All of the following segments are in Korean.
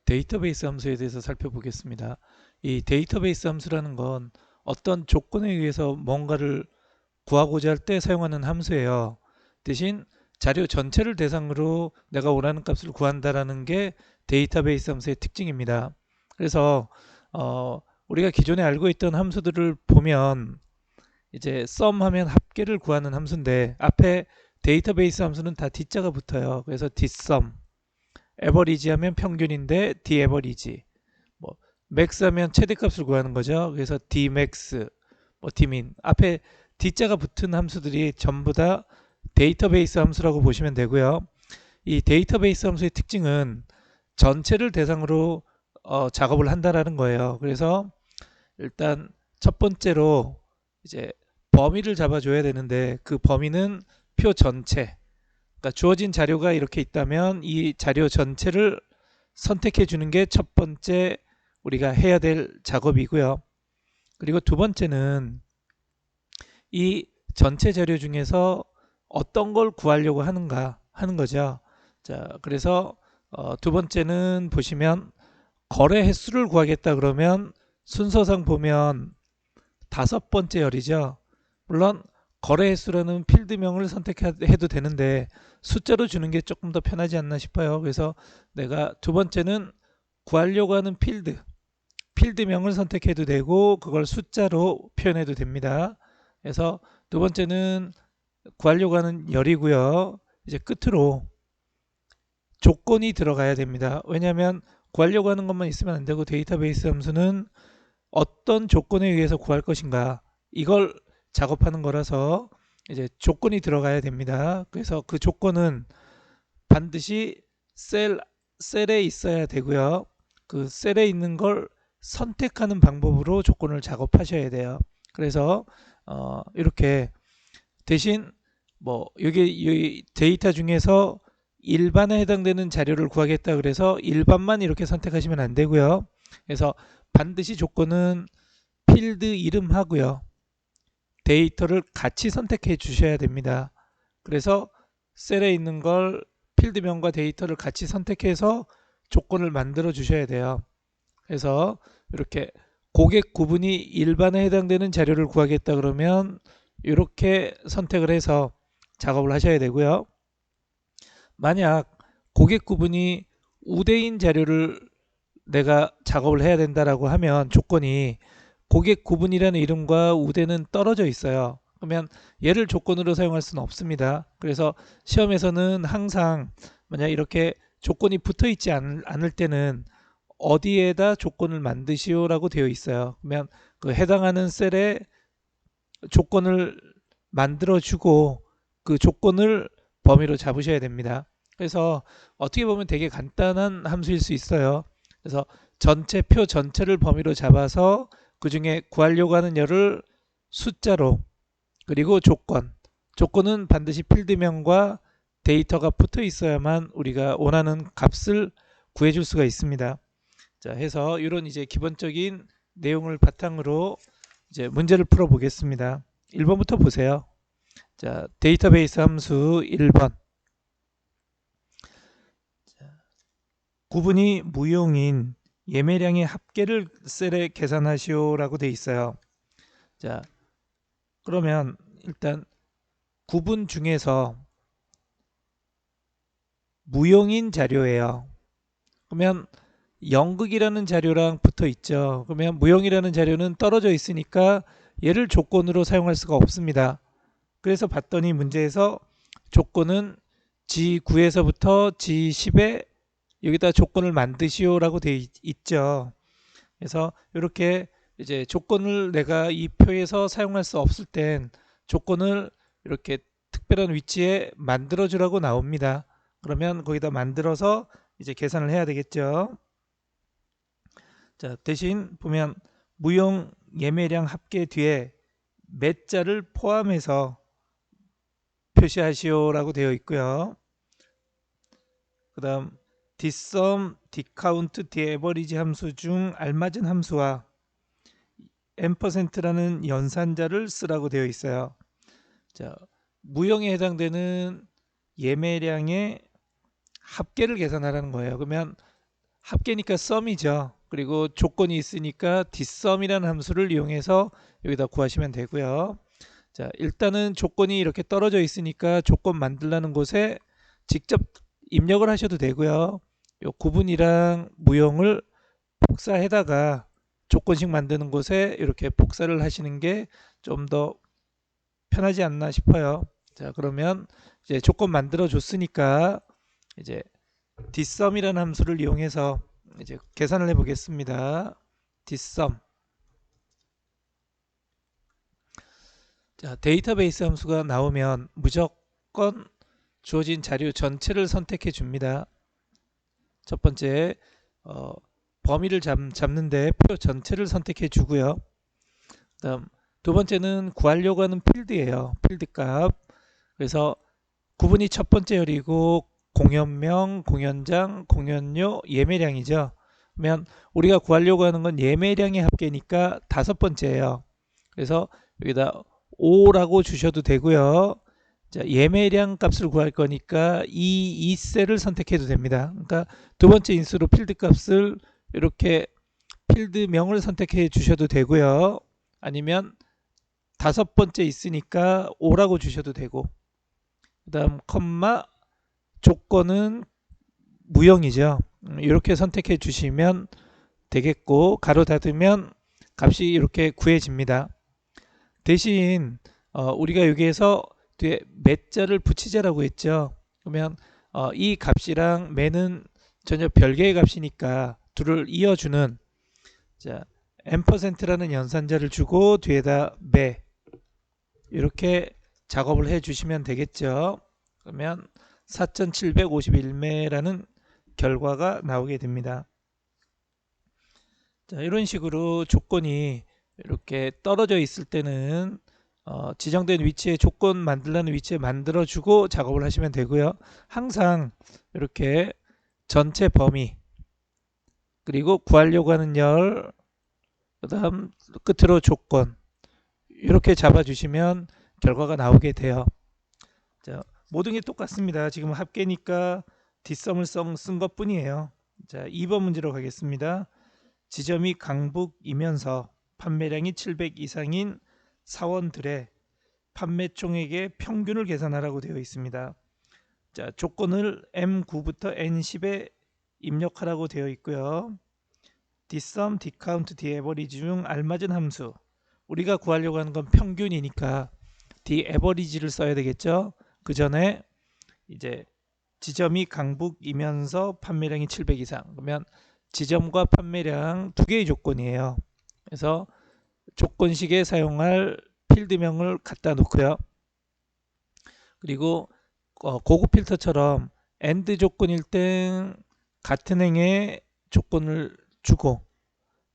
데이터베이스 함수에 대해서 살펴보겠습니다. 이 데이터베이스 함수라는 건 어떤 조건에 의해서 뭔가를 구하고자 할 때 사용하는 함수예요. 대신 자료 전체를 대상으로 내가 원하는 값을 구한다라는 게 데이터베이스 함수의 특징입니다. 그래서 우리가 기존에 알고 있던 함수들을 보면 이제 sum 하면 합계를 구하는 함수인데 앞에 데이터베이스 함수는 다 D자가 붙어요. 그래서 dsum, average 하면 평균인데 daverage, 뭐 max 하면 최대값을 구하는 거죠. 그래서 dmax, 뭐 dmin, 앞에 D자가 붙은 함수들이 전부 다 데이터베이스 함수라고 보시면 되고요. 이 데이터베이스 함수의 특징은 전체를 대상으로 작업을 한다라는 거예요. 그래서 일단 첫 번째로 이제 범위를 잡아줘야 되는데 그 범위는 표 전체, 그러니까 주어진 자료가 이렇게 있다면 이 자료 전체를 선택해 주는 게 첫 번째 우리가 해야 될 작업이고요. 그리고 두 번째는 이 전체 자료 중에서 어떤 걸 구하려고 하는가 하는 거죠. 자, 그래서 두 번째는 보시면 거래 횟수를 구하겠다 그러면 순서상 보면 다섯 번째 열이죠. 물론 거래 횟수라는 필드명을 선택해도 되는데 숫자로 주는 게 조금 더 편하지 않나 싶어요. 그래서 내가 두 번째는 구하려고 하는 필드명을 선택해도 되고 그걸 숫자로 표현해도 됩니다. 그래서 두 번째는 구하려고 하는 열이고요. 이제 끝으로 조건이 들어가야 됩니다. 왜냐하면 구하려고 하는 것만 있으면 안 되고 데이터베이스 함수는 어떤 조건에 의해서 구할 것인가 이걸 작업하는 거라서 이제 조건이 들어가야 됩니다. 그래서 그 조건은 반드시 셀에 있어야 되고요. 그 셀에 있는 걸 선택하는 방법으로 조건을 작업하셔야 돼요. 그래서 이렇게 대신 뭐 여기 데이터 중에서 일반에 해당되는 자료를 구하겠다 그래서 일반만 이렇게 선택하시면 안 되고요. 그래서 반드시 조건은 필드 이름하고요. 데이터를 같이 선택해 주셔야 됩니다. 그래서 셀에 있는 걸 필드명과 데이터를 같이 선택해서 조건을 만들어 주셔야 돼요. 그래서 이렇게 고객 구분이 일반에 해당되는 자료를 구하겠다 그러면 이렇게 선택을 해서 작업을 하셔야 되고요. 만약 고객 구분이 우대인 자료를 내가 작업을 해야 된다라고 하면 조건이 고객 구분이라는 이름과 우대는 떨어져 있어요. 그러면 얘를 조건으로 사용할 수는 없습니다. 그래서 시험에서는 항상 만약 이렇게 조건이 붙어 있지 않을 때는 어디에다 조건을 만드시오라고 되어 있어요. 그러면 그 해당하는 셀에 조건을 만들어 주고 그 조건을 범위로 잡으셔야 됩니다. 그래서 어떻게 보면 되게 간단한 함수일 수 있어요. 그래서 전체 표 전체를 범위로 잡아서 그 중에 구하려고 하는 열을 숫자로, 그리고 조건은 반드시 필드명과 데이터가 붙어 있어야만 우리가 원하는 값을 구해줄 수가 있습니다. 자, 해서 이런 이제 기본적인 내용을 바탕으로 이제 문제를 풀어 보겠습니다. 1번부터 보세요. 자, 데이터베이스 함수 1번. 구분이 무용인 예매량의 합계를 셀에 계산하시오라고 돼 있어요. 자, 그러면 일단 구분 중에서 무용인 자료예요. 그러면 영극이라는 자료랑 붙어 있죠. 그러면 무용이라는 자료는 떨어져 있으니까 얘를 조건으로 사용할 수가 없습니다. 그래서 봤더니 문제에서 조건은 G9에서부터 G10에 여기다 조건을 만드시오라고 되어 있죠. 그래서 이렇게 이제 조건을 내가 이 표에서 사용할 수 없을 땐 조건을 이렇게 특별한 위치에 만들어 주라고 나옵니다. 그러면 거기다 만들어서 이제 계산을 해야 되겠죠. 자, 대신 보면 무용 예매량 합계 뒤에 몇 자를 포함해서 표시하시오라고 되어 있고요. 그 다음 dsum, dcount, daverage 함수 중 알맞은 함수와 %라는 연산자를 쓰라고 되어 있어요. 자, 무용에 해당되는 예매량의 합계를 계산하라는 거예요. 그러면 합계니까 썸이죠. 그리고 조건이 있으니까 dsum이라는 함수를 이용해서 여기다 구하시면 되고요. 자, 일단은 조건이 이렇게 떨어져 있으니까 조건 만들라는 곳에 직접 입력을 하셔도 되고요. 요 구분이랑 무용을 복사해다가 조건식 만드는 곳에 이렇게 복사를 하시는 게 좀 더 편하지 않나 싶어요. 자, 그러면 이제 조건 만들어 줬으니까 이제 dsum이라는 함수를 이용해서 이제 계산을 해 보겠습니다. dsum. 자, 데이터베이스 함수가 나오면 무조건 주어진 자료 전체를 선택해 줍니다. 첫 번째 범위를 잡는데 표 전체를 선택해 주고요. 그다음 두 번째는 구하려고 하는 필드예요. 필드 값. 그래서 구분이 첫 번째 열이고 공연명, 공연장, 공연료, 예매량이죠. 그러면 우리가 구하려고 하는 건 예매량의 합계니까 다섯 번째예요. 그래서 여기다 5라고 주셔도 되고요. 자, 예매량 값을 구할 거니까 이 셀을 선택해도 됩니다. 그러니까 두 번째 인수로 필드 값을 이렇게 필드명을 선택해 주셔도 되고요. 아니면 다섯 번째 있으니까 5라고 주셔도 되고, 그 다음 컴마 조건은 무형이죠. 이렇게 선택해 주시면 되겠고, 가로 닫으면 값이 이렇게 구해집니다. 대신 우리가 여기에서 뒤에 몇 자를 붙이자라고 했죠. 그러면 이 값이랑 매는 전혀 별개의 값이니까 둘을 이어주는, 자, %라는 연산자를 주고 뒤에다 매, 이렇게 작업을 해 주시면 되겠죠. 그러면 4751매라는 결과가 나오게 됩니다. 자, 이런 식으로 조건이 이렇게 떨어져 있을 때는 지정된 위치에 조건 만들라는 위치에 만들어주고 작업을 하시면 되고요. 항상 이렇게 전체 범위, 그리고 구하려고 하는 열, 그 다음 끝으로 조건, 이렇게 잡아주시면 결과가 나오게 돼요. 자, 모든 게 똑같습니다. 지금 합계니까 뒷섬을 쓴 것 뿐이에요. 자, 2번 문제로 가겠습니다. 지점이 강북이면서 판매량이 700 이상인 사원들의 판매 총액의 평균을 계산하라고 되어 있습니다. 자, 조건을 M9부터 N10에 입력하라고 되어 있고요. dsum, dcount, daverage 중 알맞은 함수, 우리가 구하려고 하는 건 평균이니까 daverage를 써야 되겠죠. 그 전에 이제 지점이 강북이면서 판매량이 700 이상, 그러면 지점과 판매량 두 개의 조건이에요. 그래서 조건식에 사용할 필드명을 갖다 놓고요. 그리고 고급 필터처럼 AND 조건일 땐 같은 행의 조건을 주고,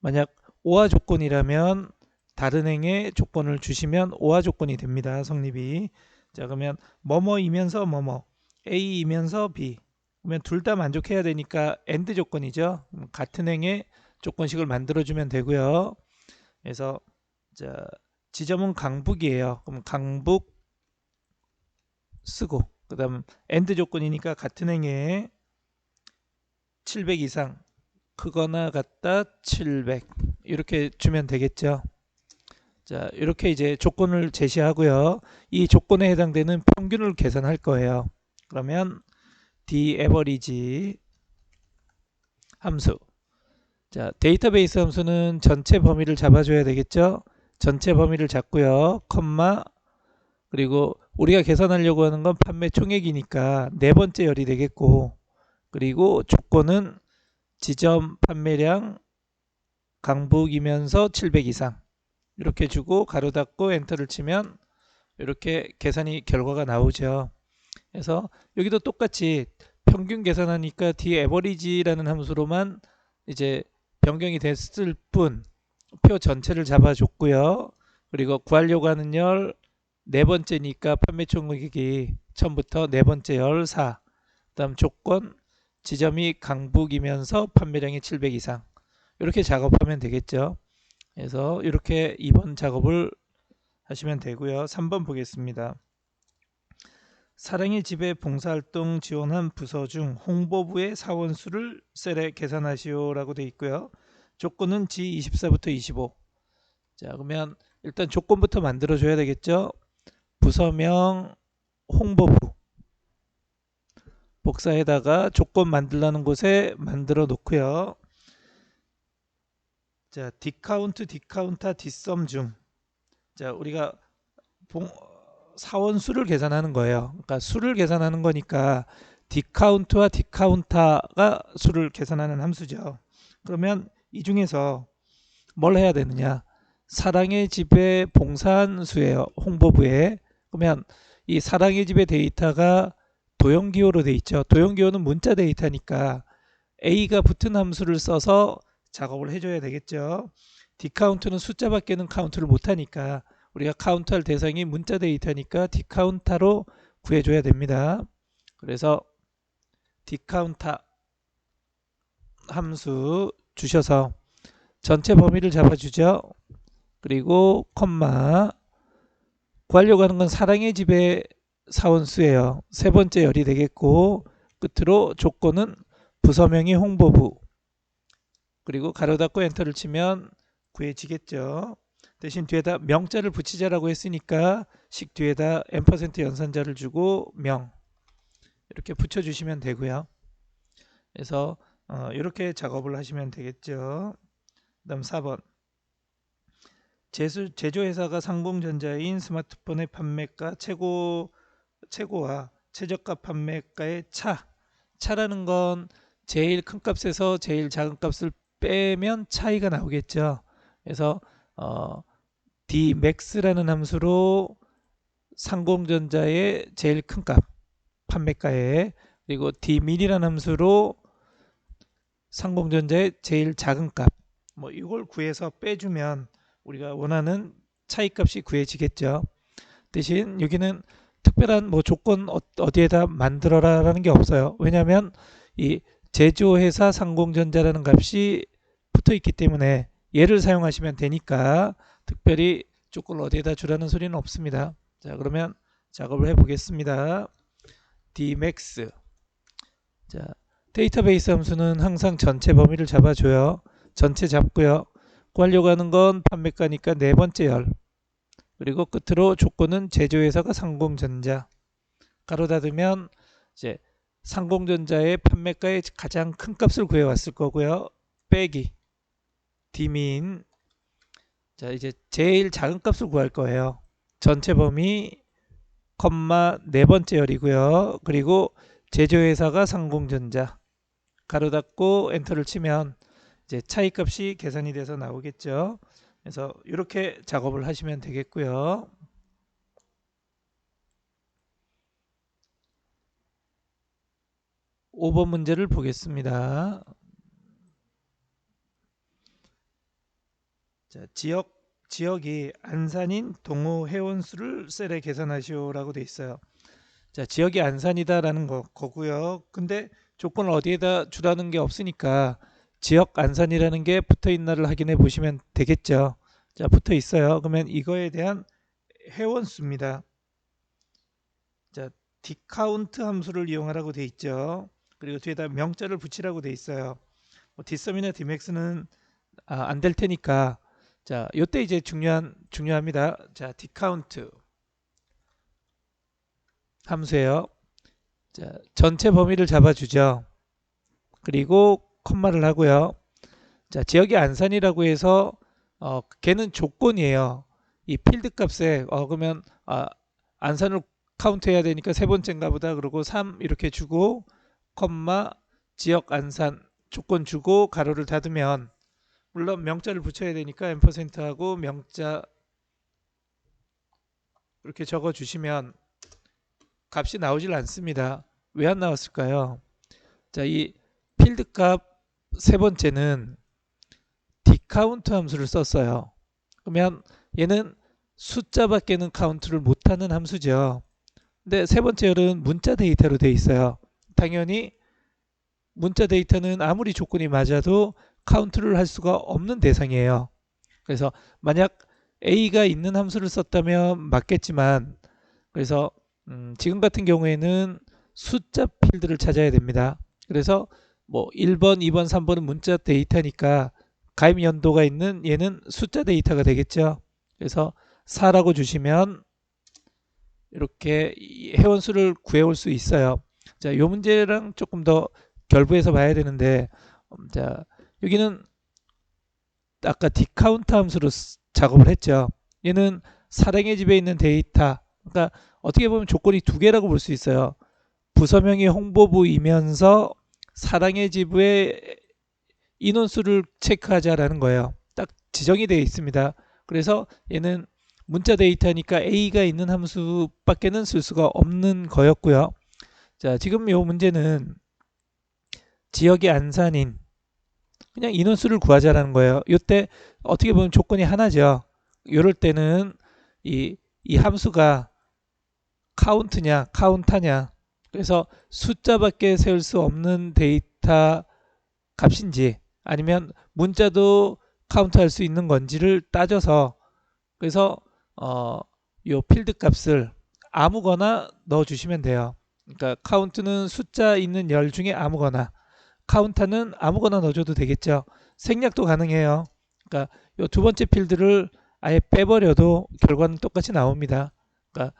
만약 OR 조건이라면 다른 행의 조건을 주시면 OR 조건이 됩니다. 성립이. 자, 그러면 뭐뭐이면서 뭐뭐, A이면서 B, 그러면 둘 다 만족해야 되니까 AND 조건이죠. 같은 행의 조건식을 만들어주면 되고요. 그래서 자, 지점은 강북이에요. 그럼 강북 쓰고, 그 다음 AND 조건이니까 같은 행에 700 이상, 크거나 같다 700, 이렇게 주면 되겠죠. 자, 이렇게 이제 조건을 제시하고요. 이 조건에 해당되는 평균을 계산할 거예요. 그러면 daverage 함수, 자, 데이터베이스 함수는 전체 범위를 잡아줘야 되겠죠. 전체 범위를 잡고요. 컴마, 그리고 우리가 계산하려고 하는 건 판매 총액이니까 네 번째 열이 되겠고, 그리고 조건은 지점 판매량 강북이면서 700 이상, 이렇게 주고 가로 닫고 엔터를 치면 이렇게 계산이 결과가 나오죠. 그래서 여기도 똑같이 평균 계산하니까 daverage라는 함수로만 이제 변경이 됐을 뿐, 표 전체를 잡아줬고요. 그리고 구하려고 하는 열 네 번째니까 판매 총액이 처음부터 네 번째 열 4, 그다음 조건 지점이 강북이면서 판매량이 700 이상, 이렇게 작업하면 되겠죠. 그래서 이렇게 2번 작업을 하시면 되고요. 3번 보겠습니다. 사랑의 집에 봉사활동 지원한 부서 중 홍보부의 사원수를 셀에 계산하시오라고 되어 있고요. 조건은 G24부터 25. 자, 그러면 일단 조건부터 만들어 줘야 되겠죠. 부서명 홍보부 복사에다가 조건 만들라는 곳에 만들어 놓고요. 자, 디카운트, 디카운타, 뒷섬 중. 자, 우리가 사원 수를 계산하는 거예요. 그러니까 수를 계산하는 거니까 디카운트와 디카운타가 수를 계산하는 함수죠. 그러면 이 중에서 뭘 해야 되느냐? 사랑의 집에 봉사한 수예요. 홍보부에. 그러면 이 사랑의 집의 데이터가 도형기호로 돼 있죠. 도형기호는 문자 데이터니까 A가 붙은 함수를 써서 작업을 해줘야 되겠죠. 디카운트는 숫자밖에는 카운트를 못하니까 우리가 카운트할 대상이 문자 데이터니까 디카운타로 구해줘야 됩니다. 그래서 디카운타 함수 주셔서 전체 범위를 잡아주죠. 그리고 콤마 구하려고 하는 건 사랑의 집의 사원수예요. 세 번째 열이 되겠고 끝으로 조건은 부서명이 홍보부 그리고 가로 닫고 엔터를 치면 구해지겠죠. 대신 뒤에다 명자를 붙이자라고 했으니까 식 뒤에다 &% 연산자를 주고 명 이렇게 붙여주시면 되고요. 그래서 이렇게 작업을 하시면 되겠죠. 다음 4번 제조회사가 상공전자인 스마트폰의 판매가 최고와 최저가 판매가의 차라는 건 제일 큰 값에서 제일 작은 값을 빼면 차이가 나오겠죠. 그래서 dmax라는 함수로 상공전자의 제일 큰 값 판매가에 그리고 dmin이라는 함수로 상공전자의 제일 작은 값 뭐 이걸 구해서 빼주면 우리가 원하는 차이값이 구해지겠죠. 대신 여기는 특별한 뭐 조건 어디에다 만들어라 라는 게 없어요. 왜냐하면 이 제조회사 상공전자라는 값이 붙어 있기 때문에 얘를 사용하시면 되니까 특별히 조건을 어디에다 주라는 소리는 없습니다. 자, 그러면 작업을 해 보겠습니다. dmax 자, 데이터베이스 함수는 항상 전체 범위를 잡아줘요. 전체 잡고요. 구하려고 하는 건 판매가니까 네 번째 열 그리고 끝으로 조건은 제조회사가 상공전자 가로 닫으면 이제 상공전자의 판매가의 가장 큰 값을 구해왔을 거고요. 빼기 dmin 자 이제 제일 작은 값을 구할 거예요. 전체 범위 컴마 네 번째 열이고요. 그리고 제조회사가 상공전자 가로 닫고 엔터를 치면 이제 차이값이 계산이 돼서 나오겠죠. 그래서 이렇게 작업을 하시면 되겠고요. 5번 문제를 보겠습니다. 자, 지역이 안산인 동호 회원수를 셀에 계산하시오라고 돼 있어요. 자, 지역이 안산이다라는 거고요. 근데 조건을 어디에다 주라는 게 없으니까 지역 안산이라는 게 붙어 있나를 확인해 보시면 되겠죠. 자, 붙어 있어요. 그러면 이거에 대한 회원수입니다. 자, 디카운트 함수를 이용하라고 돼 있죠. 그리고 뒤에다 명자를 붙이라고 돼 있어요. 뭐 뒷섬이나 dmax는 안 될 테니까 자, 요때 이제 중요합니다. 자, 디카운트 함수예요. 자, 전체 범위를 잡아주죠. 그리고 콤마를 하고요. 자, 지역이 안산이라고 해서 걔는 조건이에요. 이 필드 값에 그러면 안산을 카운트해야 되니까 세 번째인가 보다 그러고 3 이렇게 주고 콤마 지역 안산 조건 주고 가로를 닫으면 물론 명자를 붙여야 되니까 &하고 명자 이렇게 적어 주시면 값이 나오질 않습니다. 왜 안 나왔을까요? 자, 이 필드 값 세 번째는 디카운트 함수를 썼어요. 그러면 얘는 숫자밖에는 카운트를 못하는 함수죠. 근데 세 번째 열은 문자 데이터로 되어 있어요. 당연히 문자 데이터는 아무리 조건이 맞아도 카운트를 할 수가 없는 대상이에요. 그래서 만약 A가 있는 함수를 썼다면 맞겠지만 그래서 지금 같은 경우에는 숫자 필드를 찾아야 됩니다. 그래서 뭐 1번, 2번, 3번은 문자 데이터니까 가입 연도가 있는 얘는 숫자 데이터가 되겠죠. 그래서 4라고 주시면 이렇게 회원 수를 구해올 수 있어요. 자, 이 문제랑 조금 더 결부해서 봐야 되는데, 자, 여기는 아까 디카운트 함수로 작업을 했죠. 얘는 사랑의 집에 있는 데이터, 그러니까 어떻게 보면 조건이 두 개라고 볼 수 있어요. 부서명이 홍보부이면서 사랑의 집의 인원수를 체크하자라는 거예요. 딱 지정이 되어 있습니다. 그래서 얘는 문자 데이터니까 A가 있는 함수밖에는 쓸 수가 없는 거였고요. 자, 지금 이 문제는 지역의 안산인 그냥 인원수를 구하자라는 거예요. 이때 어떻게 보면 조건이 하나죠. 이럴 때는 이 함수가 카운트냐 카운타냐, 그래서 숫자밖에 세울 수 없는 데이터 값인지 아니면 문자도 카운트할 수 있는 건지를 따져서, 그래서 요 필드 값을 아무거나 넣어 주시면 돼요. 그러니까 카운트는 숫자 있는 열 중에 아무거나, 카운터는 아무거나 넣어줘도 되겠죠. 생략도 가능해요. 그러니까 요 두 번째 필드를 아예 빼버려도 결과는 똑같이 나옵니다. 그러니까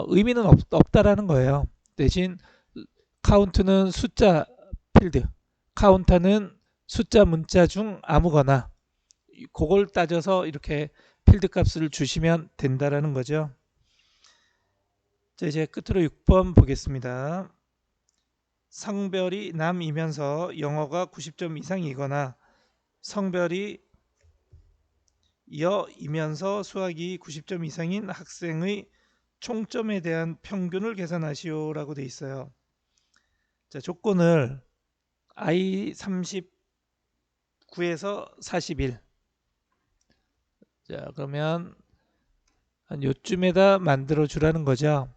의미는 없다라는 거예요. 대신 카운트는 숫자 필드, 카운터는 숫자 문자 중 아무거나, 그걸 따져서 이렇게 필드 값을 주시면 된다라는 거죠. 자, 이제 끝으로 6번 보겠습니다. 성별이 남이면서 영어가 90점 이상이거나 성별이 여이면서 수학이 90점 이상인 학생의 총점에 대한 평균을 계산하시오라고 돼 있어요. 자, 조건을 I39에서 41. 자, 그러면 한 요쯤에다 만들어 주라는 거죠.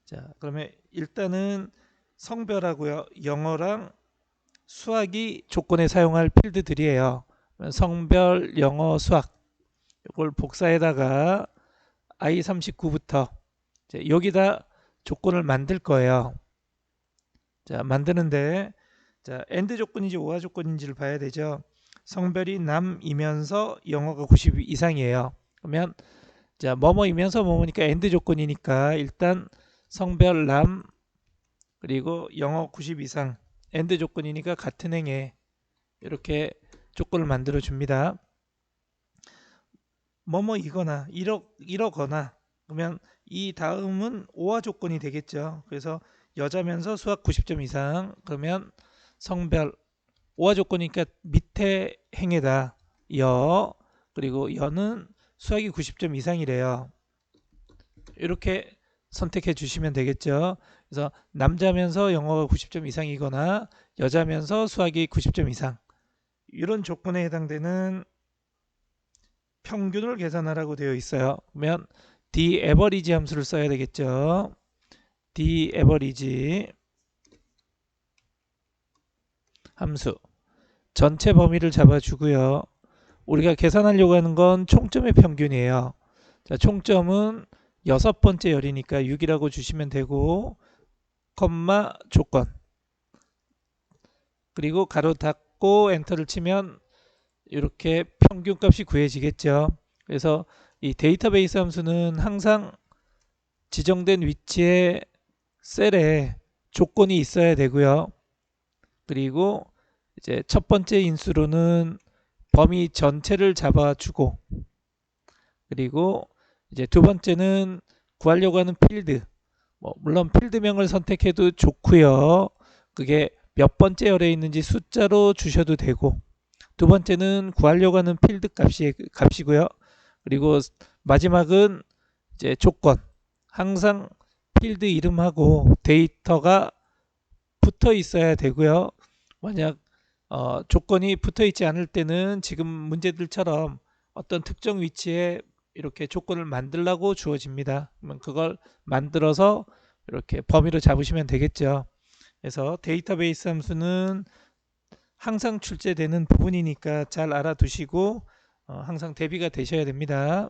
자, 그러면 일단은 성별하고요, 영어랑 수학이 조건에 사용할 필드들이에요. 성별, 영어, 수학, 이걸 복사에다가 I39부터 여기다 조건을 만들 거예요. 자, 만드는데, 자, 엔드 조건인지 오화 조건인지를 봐야 되죠. 성별이 남이면서 영어가 90 이상이에요. 그러면 자, 뭐뭐이면서 뭐뭐니까 엔드 조건이니까 일단 성별 남 그리고 영어 90 이상 엔드 조건이니까 같은 행에 이렇게 조건을 만들어 줍니다. 뭐뭐이거나 이러거나, 그러면 이 다음은 오화 조건이 되겠죠. 그래서 여자면서 수학 90점 이상, 그러면 성별 오화 조건이니까 밑에 행에다 여, 그리고 여는 수학이 90점 이상이래요. 이렇게 선택해 주시면 되겠죠. 그래서 남자면서 영어가 90점 이상이거나 여자면서 수학이 90점 이상, 이런 조건에 해당되는 평균을 계산하라고 되어 있어요. 그러면 the average 함수를 써야 되겠죠. the average 함수 전체 범위를 잡아주고요. 우리가 계산하려고 하는 건 총점의 평균이에요. 자, 총점은 여섯 번째 열이니까 6이라고 주시면 되고, 컴마 조건, 그리고 가로 닫고 엔터를 치면 이렇게 평균값이 구해지겠죠. 그래서 이 데이터베이스 함수는 항상 지정된 위치에 셀에 조건이 있어야 되고요. 그리고 이제 첫 번째 인수로는 범위 전체를 잡아주고, 그리고 이제 두 번째는 구하려고 하는 필드, 뭐 물론 필드명을 선택해도 좋고요. 그게 몇 번째 열에 있는지 숫자로 주셔도 되고, 두 번째는 구하려고 하는 필드 값이고요. 그리고 마지막은 이제 조건, 항상 필드 이름하고 데이터가 붙어 있어야 되고요. 만약 조건이 붙어 있지 않을 때는 지금 문제들처럼 어떤 특정 위치에 이렇게 조건을 만들라고 주어집니다. 그러면 그걸 만들어서 이렇게 범위로 잡으시면 되겠죠. 그래서 데이터베이스 함수는 항상 출제되는 부분이니까 잘 알아두시고 항상 대비가 되셔야 됩니다.